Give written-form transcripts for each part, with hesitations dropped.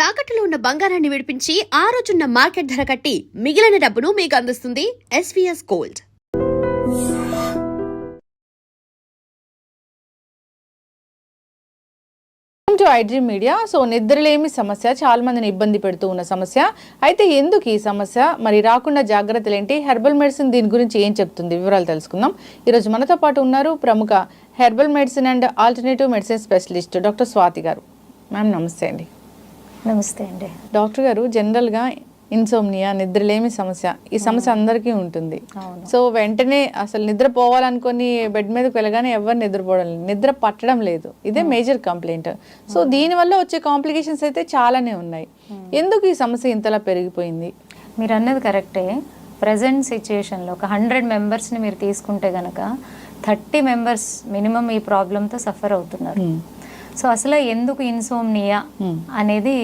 తాకట్టులో ఉన్న బంగారాన్ని విడిపించి ఆ రోజున్న మార్కెట్ ధర కట్టి మిగిలిన డబ్బును మీకు అందిస్తుంది SVS gold. To iDream media. So నిద్రలేమి సమస్య చాలా మందిని ఇబ్బంది పెడుతూ ఉన్న సమస్య. అయితే ఎందుకు ఈ సమస్య, మరి రాకుండా జాగ్రత్తలు ఏంటి, హెర్బల్ మెడిసిన్ దీని గురించి ఏం చెప్తుంది, వివరాలు తెలుసుకుందాం. ఈరోజు మనతో పాటు ఉన్నారు ప్రముఖ herbal medicine and alternative medicine specialist doctor Swathi గారు. మ్యామ్ నమస్తే అండి. నమస్తే అండి. డాక్టర్ గారు, జనరల్గా ఇన్సోమ్నియా, నిద్రలేమి సమస్య, ఈ సమస్య అందరికీ ఉంటుంది. సో వెంటనే అసలు నిద్రపోవాలనుకొని బెడ్ మీదకి వెళ్ళగానే ఎవరు నిద్రపోవడం లేదు, నిద్ర పట్టడం లేదు. ఇదే మేజర్ కంప్లైంట్. సో దీనివల్ల వచ్చే కాంప్లికేషన్స్ అయితే చాలానే ఉన్నాయి. ఎందుకు ఈ సమస్య ఇంతలా పెరిగిపోయింది? మీరు అన్నది కరెక్టే. ప్రజెంట్ సిచ్యుయేషన్లో ఒక 100 మెంబర్స్ని మీరు తీసుకుంటే కనుక 30 మెంబర్స్ మినిమం ఈ ప్రాబ్లంతో సఫర్ అవుతున్నారు. సో అసలు ఎందుకు ఇన్సోమ్నియా అనేది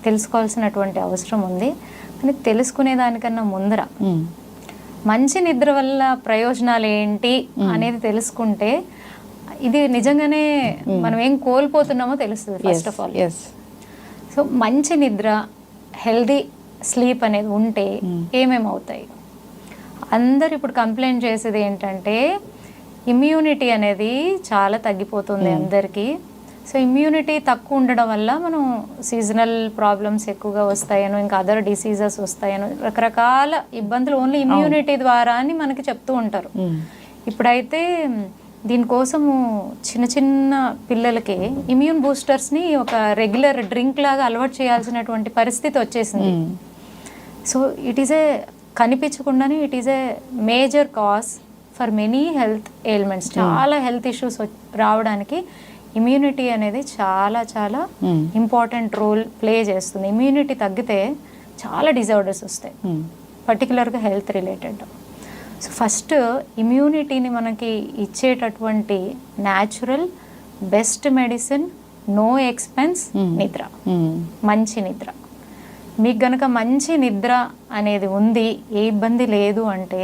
తెలుసుకోవాల్సినటువంటి అవసరం ఉంది. కానీ తెలుసుకునే దానికన్నా ముందర మంచి నిద్ర వల్ల ప్రయోజనాలు ఏంటి అనేది తెలుసుకుంటే ఇది నిజంగానే మనం ఏం కోల్పోతున్నామో తెలుస్తుంది ఫస్ట్ ఆఫ్ ఆల్. సో మంచి నిద్ర, హెల్దీ స్లీప్ అనేది ఉంటే ఏమేమవుతాయి? అందరు ఇప్పుడు కంప్లైంట్ చేసేది ఏంటంటే ఇమ్యూనిటీ అనేది చాలా తగ్గిపోతుంది అందరికీ. సో ఇమ్యూనిటీ తక్కువ ఉండడం వల్ల మనం సీజనల్ ప్రాబ్లమ్స్ ఎక్కువగా వస్తాయనో, ఇంకా అదర్ డిసీజెస్ వస్తాయనో, రకరకాల ఇబ్బందులు ఓన్లీ ఇమ్యూనిటీ ద్వారా అని మనకి చెప్తూ ఉంటారు. ఇప్పుడైతే దీనికోసము చిన్న చిన్న పిల్లలకి ఇమ్యూన్ బూస్టర్స్ని ఒక రెగ్యులర్ డ్రింక్ లాగా అలవాటు చేయాల్సినటువంటి పరిస్థితి వచ్చేసింది. సో ఇట్ ఈస్ ఏ కనిపించకుండానే it is a major cause for many health ailments. చాలా హెల్త్ ఇష్యూస్ రావడానికి ఇమ్యూనిటీ అనేది చాలా చాలా ఇంపార్టెంట్ రోల్ ప్లే చేస్తుంది. ఇమ్యూనిటీ తగ్గితే చాలా డిజార్డర్స్ వస్తాయి, పర్టికులర్గా హెల్త్ రిలేటెడ్. సో ఫస్ట్ ఇమ్యూనిటీని మనకి ఇచ్చేటటువంటి natural best medicine, no expense, నిద్ర. మంచి నిద్ర. మీకు గనక మంచి నిద్ర అనేది ఉంది, ఏ ఇబ్బంది లేదు అంటే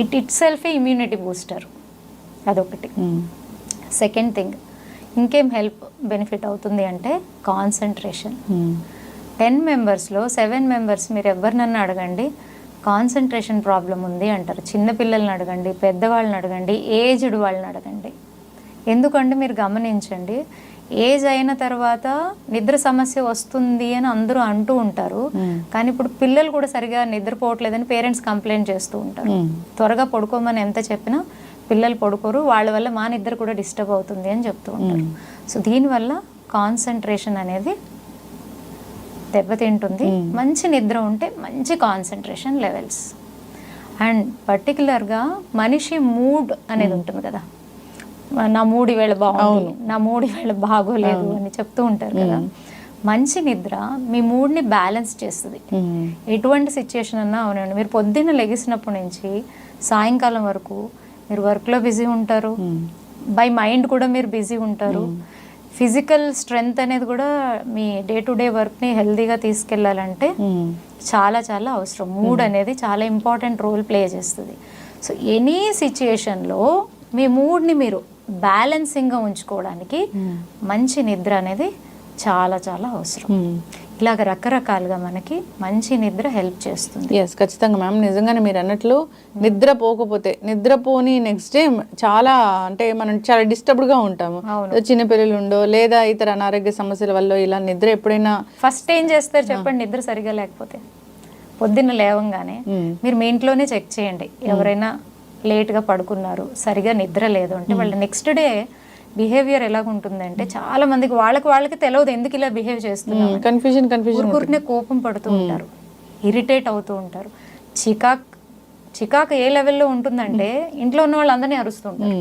ఇట్ సెల్ఫ్ ఇమ్యూనిటీ బూస్టర్. అదొకటి. సెకండ్ థింగ్, ఇంకేం హెల్ప్ బెనిఫిట్ అవుతుంది అంటే కాన్సన్ట్రేషన్. 10 మెంబర్స్లో 7 మెంబర్స్ మీరు ఎవరినన్నా అడగండి కాన్సన్ట్రేషన్ ప్రాబ్లం ఉంది అంటారు. చిన్నపిల్లల్ని అడగండి, పెద్దవాళ్ళని అడగండి, ఏజ్డ్ వాళ్ళని అడగండి. ఎందుకంటే మీరు గమనించండి, ఏజ్ అయిన తర్వాత నిద్ర సమస్య వస్తుంది అని అందరూ అంటూ ఉంటారు. కానీ ఇప్పుడు పిల్లలు కూడా సరిగా నిద్రపోవట్లేదని పేరెంట్స్ కంప్లైంట్ చేస్తూ ఉంటారు. త్వరగా పడుకోమని ఎంత చెప్పినా పిల్లలు పడుకోరు, వాళ్ళ వల్ల మా నిద్ర కూడా డిస్టర్బ్ అవుతుంది అని చెప్తూ ఉంటారు. సో దీనివల్ల కాన్సన్ట్రేషన్ అనేది దెబ్బతింటుంది. మంచి నిద్ర ఉంటే మంచి కాన్సన్ట్రేషన్ లెవెల్స్. అండ్ పర్టికులర్గా మనిషి మూడ్ అనేది ఉంటుంది కదా, నా మూడు ఈవేళ బాగుంది, నా మూడు ఈవేళ బాగోలేదు అని చెప్తూ ఉంటారు కదా. మంచి నిద్ర మీ మూడ్ని బ్యాలెన్స్ చేస్తుంది. ఎటువంటి సిచ్యుయేషన్ అన్నా అవునండి, మీరు పొద్దున్న లెగిసినప్పటి నుంచి సాయంకాలం వరకు మీరు వర్క్లో బిజీ ఉంటారు, బై మైండ్ కూడా మీరు బిజీ ఉంటారు. ఫిజికల్ స్ట్రెంగ్త్ అనేది కూడా మీ డే టు డే వర్క్ని హెల్దీగా తీసుకెళ్ళాలంటే చాలా చాలా అవసరం. మూడ్ అనేది చాలా ఇంపార్టెంట్ రోల్ ప్లే చేస్తుంది. సో ఎనీ సిచ్యుయేషన్లో మీ మూడ్ని మీరు బ్యాలెన్సింగ్గా ఉంచుకోవడానికి మంచి నిద్ర అనేది చాలా చాలా అవసరం. ఇలాగ రకరకాలుగా మనకి మంచి నిద్ర హెల్ప్ చేస్తుంది. ఎస్, ఖచ్చితంగా మ్యామ్. నిజంగానే మీరు అన్నట్లు నిద్రపోకపోతే, నిద్రపోని నెక్స్ట్ డే చాలా అంటే మనం చాలా డిస్టర్బ్డ్గా ఉంటాము. చిన్నపిల్లలు ఉండో లేదా ఇతర అనారోగ్య సమస్యల వల్ల ఇలా నిద్ర ఎప్పుడైనా ఫస్ట్ ఏం చేస్తారు చెప్పండి? నిద్ర సరిగా లేకపోతే పొద్దున్న లేవంగానే మీరు మీ ఇంట్లోనే చెక్ చేయండి. ఎవరైనా లేట్గా పడుకున్నారు, సరిగా నిద్ర లేదు అంటే వాళ్ళ నెక్స్ట్ డే బిహేవియర్ ఎలాగుంటుందంటే చాలా మందికి వాళ్ళకి తెలియదు ఎందుకు ఇలా బిహేవ్ చేస్తున్నారు. కన్ఫ్యూజన్ కోపం పడుతూ ఉంటారు, ఇరిటేట్ అవుతూ ఉంటారు. చికాక్ ఏ లెవెల్లో ఉంటుందంటే ఇంట్లో ఉన్న వాళ్ళందరినీ అరుస్తూ ఉంటారు.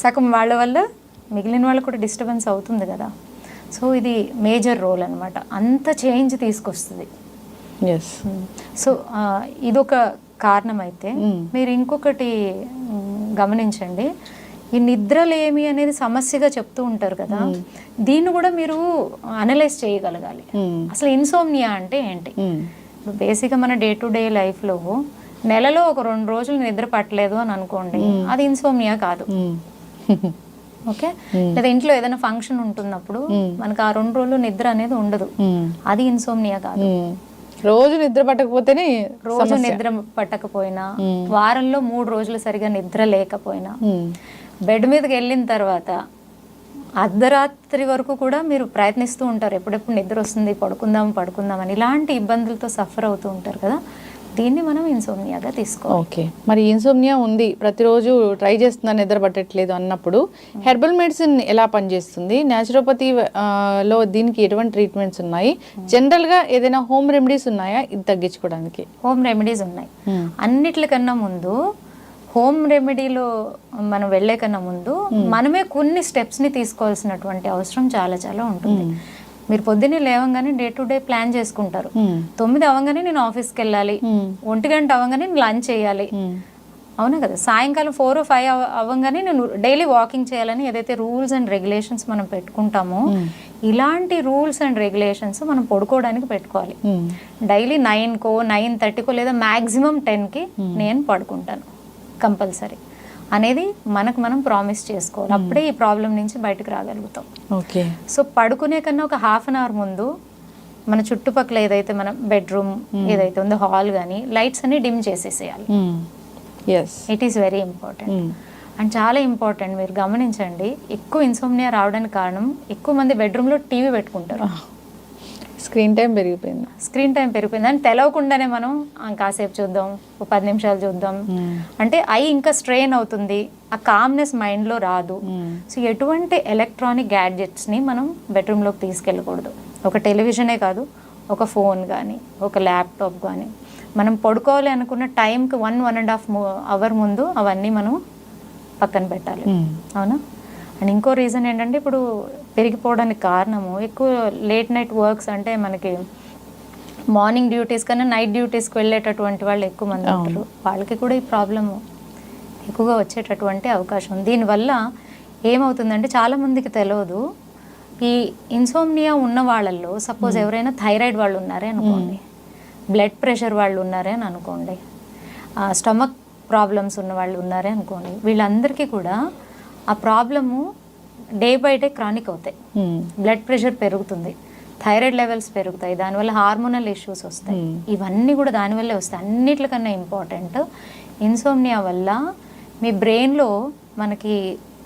సగం వాళ్ళ వల్ల మిగిలిన వాళ్ళకు కూడా డిస్టర్బెన్స్ అవుతుంది కదా. సో ఇది మేజర్ రోల్ అనమాట, అంత చేంజ్ తీసుకొస్తుంది. సో ఇదొక కారణం. అయితే మీరు ఇంకొకటి గమనించండి, ఈ నిద్రలేమి అనేది సమస్యగా చెప్తూ ఉంటారు కదా, దీన్ని కూడా మీరు అనలైజ్ చేయగలగాలి. అసలు ఇన్సోమ్నియా అంటే ఏంటి? బేసిక్గా మన డే టు డే లైఫ్లో నెలలో ఒక 2 రోజులు నిద్ర పట్టలేదు అని అనుకోండి, అది ఇన్సోమ్నియా కాదు. ఓకే, లేదా ఇంట్లో ఏదైనా ఫంక్షన్ ఉంటున్నప్పుడు మనకు ఆ 2 రోజులు నిద్ర అనేది ఉండదు, అది ఇన్సోమ్నియా కాదు. రోజు నిద్ర పట్టకపోతేనే రోజు నిద్ర పట్టకపోయినా, వారంలో 3 రోజులు సరిగా నిద్ర లేకపోయినా, బెడ్ మీదకి వెళ్ళిన తర్వాత అర్ధరాత్రి వరకు కూడా మీరు ప్రయత్నిస్తూ ఉంటారు, ఎప్పుడెప్పుడు నిద్ర వస్తుంది, పడుకుందాం అని. ఇలాంటి ఇబ్బందులతో సఫర్ అవుతూ ఉంటారు కదా, దీన్ని మనం ఇన్సోమ్నియాగా తీసుకోవాలి. ఓకే, మరి ఇన్సోమ్నియా ఉంది, ప్రతిరోజు ట్రై చేస్తున్నాను నిద్ర పట్టట్లేదు అన్నప్పుడు హెర్బల్ మెడిసిన్ ఎలా పనిచేస్తుంది? న్యాచురోపతి లో దీనికి ఎటువంటి ట్రీట్మెంట్స్ ఉన్నాయి? జనరల్గా ఏదైనా హోమ్ రెమెడీస్ ఉన్నాయా ఇది తగ్గించుకోవడానికి? హోమ్ రెమెడీస్ ఉన్నాయి. అన్నిట్లకన్నా ముందు హోమ్ రెమెడీలో మనం వెళ్ళే కన్నా ముందు మనమే కొన్ని స్టెప్స్ని తీసుకోవాల్సినటువంటి అవసరం చాలా చాలా ఉంటుంది. మీరు పొద్దున్నే లేవంగానే డే టు డే ప్లాన్ చేసుకుంటారు. 9 అవ్వగానే నేను ఆఫీస్కి వెళ్ళాలి, 1 గంట అవ్వగానే నేను లంచ్ చేయాలి, అవునా కదా, సాయంకాలం 4 or 5 అవ్వగానే నేను డైలీ వాకింగ్ చేయాలని ఏదైతే రూల్స్ అండ్ రెగ్యులేషన్స్ మనం పెట్టుకుంటామో, ఇలాంటి రూల్స్ అండ్ రెగ్యులేషన్స్ మనం పడుకోవడానికి పెట్టుకోవాలి. డైలీ 9కో 9:30కో లేదా మ్యాక్సిమం 10కి నేను పడుకుంటాను కంపల్సరీ అనేది మనకు మనం ప్రామిస్ చేసుకోవాలి. అప్పుడే ఈ ప్రాబ్లం నుంచి బయటకు రాగలుగుతాం. ఓకే, సో పడుకునే కన్నా ఒక ½ అవర్ ముందు మన చుట్టుపక్కల ఏదైతే మన బెడ్రూమ్ ఏదైతే ఉందో, హాల్ కానీ లైట్స్ అన్ని డిమ్ చేసేసేయాలి. It is very important and చాలా ఇంపార్టెంట్. మీరు గమనించండి, ఎక్కువ ఇన్సోమ్నియా రావడానికి కారణం ఎక్కువ మంది బెడ్రూమ్లో టీవీ పెట్టుకుంటారు. స్క్రీన్ టైం పెరిగిపోయింది అని తెలవకుండానే మనం కాసేపు చూద్దాం, 10 నిమిషాలు చూద్దాం అంటే ఐ ఇంకా స్ట్రెయిన్ అవుతుంది, ఆ కామ్నెస్ మైండ్లో రాదు. సో ఎటువంటి ఎలక్ట్రానిక్ గ్యాడ్జెట్స్ని మనం బెడ్రూమ్లోకి తీసుకెళ్ళకూడదు. ఒక టెలివిజనే కాదు, ఒక ఫోన్ కానీ ఒక ల్యాప్టాప్ కానీ మనం పడుకోవాలి అనుకున్న టైంకి 1.5 అవర్ ముందు అవన్నీ మనం పక్కన పెట్టాలి, అవునా. అండ్ ఇంకో రీజన్ ఏంటంటే, ఇప్పుడు పెరిగిపోవడానికి కారణము ఎక్కువ లేట్ నైట్ వర్క్స్, అంటే మనకి మార్నింగ్ డ్యూటీస్ కన్నా నైట్ డ్యూటీస్కి వెళ్ళేటటువంటి వాళ్ళు ఎక్కువ మంది ఉంటారు. వాళ్ళకి కూడా ఈ ప్రాబ్లము ఎక్కువగా వచ్చేటటువంటి అవకాశం ఉంది. దీనివల్ల ఏమవుతుందంటే, చాలామందికి తెలియదు, ఈ ఇన్సోమ్నియా ఉన్న వాళ్ళల్లో సపోజ్ ఎవరైనా థైరాయిడ్ వాళ్ళు ఉన్నారే అనుకోండి, బ్లడ్ ప్రెషర్ వాళ్ళు ఉన్నారే అని అనుకోండి, స్టమక్ ప్రాబ్లమ్స్ ఉన్న వాళ్ళు ఉన్నారే అనుకోండి, వీళ్ళందరికీ కూడా ఆ problem day by day chronic అవుతాయి. బ్లడ్ ప్రెషర్ పెరుగుతుంది, థైరాయిడ్ లెవెల్స్ పెరుగుతాయి, దానివల్ల హార్మోనల్ ఇష్యూస్ వస్తాయి. ఇవన్నీ కూడా దానివల్లే వస్తాయి. అన్నిటికన్నా ఇంపార్టెంట్, ఇన్సోమ్నియా వల్ల మీ బ్రెయిన్లో మనకి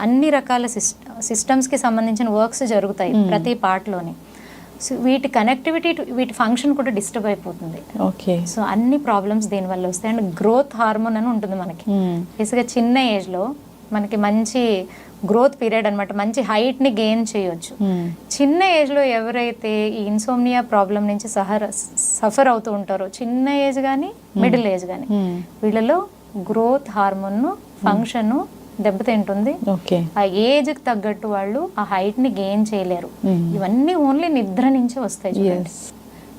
అన్ని రకాల సిస్టమ్స్కి సంబంధించిన వర్క్స్ జరుగుతాయి ప్రతి పార్ట్లోని. సో వీటి కనెక్టివిటీ, వీటి ఫంక్షన్ కూడా డిస్టర్బ్ అయిపోతుంది. ఓకే, సో అన్ని ప్రాబ్లమ్స్ దీనివల్ల వస్తాయి. అండ్ గ్రోత్ హార్మోన్ అని ఉంటుంది మనకి, బేసిక్గా చిన్న ఏజ్లో మనకి మంచి గ్రోత్ పీరియడ్ అనమాట, మంచి హైట్ని గెయిన్ చేయొచ్చు. చిన్న ఏజ్లో ఎవరైతే ఈ ఇన్సోమ్నియా ప్రాబ్లం నుంచి సఫర్ అవుతూ ఉంటారో, చిన్న ఏజ్ కానీ మిడిల్ ఏజ్ కానీ, వీళ్ళలో గ్రోత్ హార్మోన్ ఫంక్షన్ దెబ్బతింటుంది. ఆ ఏజ్కి తగ్గట్టు వాళ్ళు ఆ హైట్ని గెయిన్ చేయలేరు. ఇవన్నీ ఓన్లీ నిద్ర నుంచి వస్తాయి.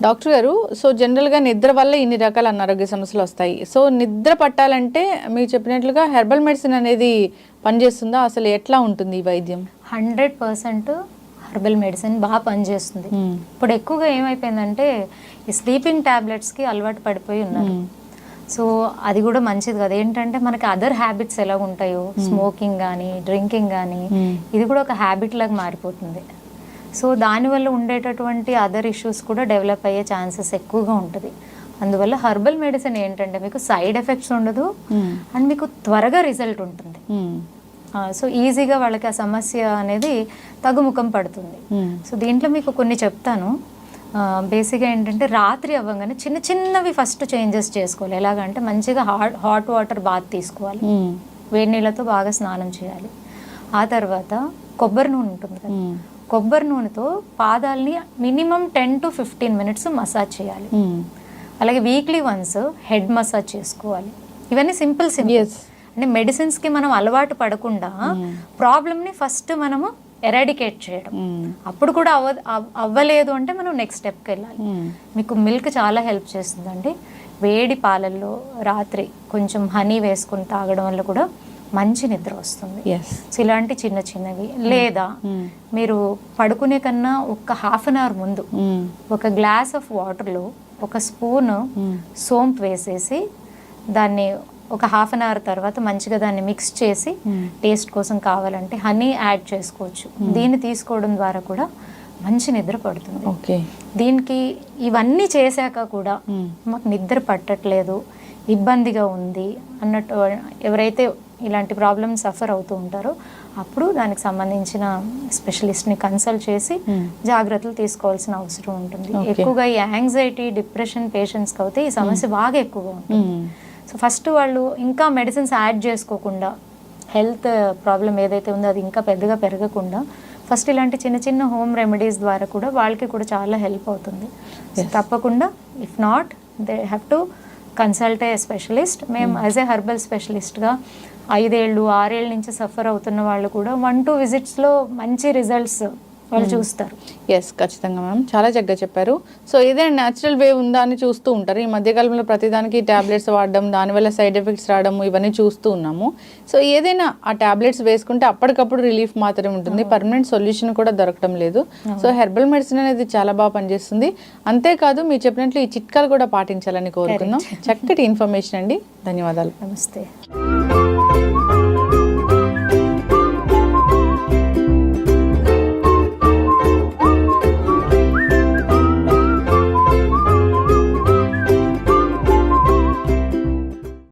డాక్టర్ గారు, సో జనరల్గా నిద్ర వల్ల ఇన్ని రకాల అనారోగ్య సమస్యలు వస్తాయి. సో నిద్ర పట్టాలంటే మీరు చెప్పినట్లుగా హెర్బల్ మెడిసిన్ అనేది పనిచేస్తుందా? అసలు ఎట్లా ఉంటుంది ఈ వైద్యం? 100% హెర్బల్ మెడిసిన్ బాగా పనిచేస్తుంది. ఇప్పుడు ఎక్కువగా ఏమైపోయిందంటే, ఈ స్లీపింగ్ ట్యాబ్లెట్స్కి అలవాటు పడిపోయి ఉన్నారు. సో అది కూడా మంచిది కదా. ఏంటంటే మనకి అదర్ హ్యాబిట్స్ ఎలా ఉంటాయో, స్మోకింగ్ కానీ డ్రింకింగ్ కానీ, ఇది కూడా ఒక హ్యాబిట్ లాగా మారిపోతుంది. సో దానివల్ల ఉండేటటువంటి అదర్ ఇష్యూస్ కూడా డెవలప్ అయ్యే ఛాన్సెస్ ఎక్కువగా ఉంటుంది. అందువల్ల హెర్బల్ మెడిసిన్ ఏంటంటే మీకు సైడ్ ఎఫెక్ట్స్ ఉండదు అండ్ మీకు త్వరగా రిజల్ట్ ఉంటుంది. సో ఈజీగా వాళ్ళకి ఆ సమస్య అనేది తగ్గుముఖం పడుతుంది. సో దీంట్లో మీకు కొన్ని చెప్తాను. బేసిక్గా ఏంటంటే, రాత్రి అవ్వగానే చిన్న చిన్నవి ఫస్ట్ చేంజెస్ చేసుకోవాలి. ఎలాగంటే, మంచిగా హాట్ వాటర్ బాత్ తీసుకోవాలి, వేడి నీళ్ళతో బాగా స్నానం చేయాలి. ఆ తర్వాత కొబ్బరి నూనె ఉంటుంది కదా, కొబ్బరి నూనెతో పాదాలని మినిమం 10 to 15 minutes మసాజ్ చేయాలి. అలాగే వీక్లీ వన్స్ హెడ్ మసాజ్ చేసుకోవాలి. ఇవన్నీ సింపుల్ అంటే మెడిసిన్స్కి మనం అలవాటు పడకుండా ప్రాబ్లమ్ని ఫస్ట్ మనము ఎరాడికేట్ చేయడం. అప్పుడు కూడా అవ్వలేదు అంటే మనం నెక్స్ట్ స్టెప్కి వెళ్ళాలి. మీకు మిల్క్ చాలా హెల్ప్ చేస్తుందండి. వేడి పాలల్లో రాత్రి కొంచెం హనీ వేసుకుని తాగడం వల్ల కూడా మంచి నిద్ర వస్తుంది. సో ఇలాంటి చిన్న చిన్నవి. లేదా మీరు పడుకునే కన్నా ఒక ½ an hour ముందు ఒక గ్లాస్ ఆఫ్ వాటర్లో 1 స్పూన్ సోంపు వేసేసి దాన్ని ఒక హాఫ్ అన్ అవర్ తర్వాత మంచిగా దాన్ని మిక్స్ చేసి టేస్ట్ కోసం కావాలంటే హనీ యాడ్ చేసుకోవచ్చు. దీన్ని తీసుకోవడం ద్వారా కూడా మంచి నిద్ర పడుతుంది. ఓకే, దీనికి ఇవన్నీ చేశాక కూడా మాకు నిద్ర పట్టట్లేదు, ఇబ్బందిగా ఉంది అన్నట్టు ఎవరైతే ఇలాంటి ప్రాబ్లమ్ సఫర్ అవుతూ ఉంటారో అప్పుడు దానికి సంబంధించిన స్పెషలిస్ట్ని కన్సల్ట్ చేసి జాగ్రత్తలు తీసుకోవాల్సిన అవసరం ఉంటుంది. ఎక్కువగా ఈ యాంగ్జైటీ డిప్రెషన్ పేషెంట్స్కి అయితే ఈ సమస్య బాగా ఎక్కువగా ఉంటుంది. సో ఫస్ట్ వాళ్ళు ఇంకా మెడిసిన్స్ యాడ్ చేసుకోకుండా హెల్త్ ప్రాబ్లం ఏదైతే ఉందో అది ఇంకా పెద్దగా పెరగకుండా ఫస్ట్ ఇలాంటి చిన్న చిన్న హోమ్ రెమెడీస్ ద్వారా కూడా వాళ్ళకి కూడా చాలా హెల్ప్ అవుతుంది. సో తప్పకుండా if not they have to consult a specialist. మేము యాజ్ ఏ హెర్బల్ స్పెషలిస్ట్గా 5 ఏళ్ళు 6 ఏళ్ళ నుంచి సఫర్ అవుతున్న వాళ్ళు కూడా 1-2 విజిట్స్లో మంచి రిజల్ట్స్ వాళ్ళు చూస్తారు. ఎస్, ఖచ్చితంగా మ్యామ్, చాలా చక్కగా చెప్పారు. సో ఏదైనా న్యాచురల్ వే ఉందా అని చూస్తూ ఉంటారు. ఈ మధ్యకాలంలో ప్రతిదానికి ట్యాబ్లెట్స్ వాడడం, దానివల్ల సైడ్ ఎఫెక్ట్స్ రావడం ఇవన్నీ చూస్తూ ఉన్నాము. సో ఏదైనా ఆ ట్యాబ్లెట్స్ వేసుకుంటే అప్పటికప్పుడు రిలీఫ్ మాత్రమే ఉంటుంది, పర్మనెంట్ సొల్యూషన్ కూడా దొరకడం లేదు. సో హెర్బల్ మెడిసిన్ అనేది చాలా బాగా పనిచేస్తుంది. అంతేకాదు మీరు చెప్పినట్లు ఈ చిట్కాలు కూడా పాటించాలని కోరుకుందాం. చక్కటి ఇన్ఫర్మేషన్ అండి, ధన్యవాదాలు. నమస్తే.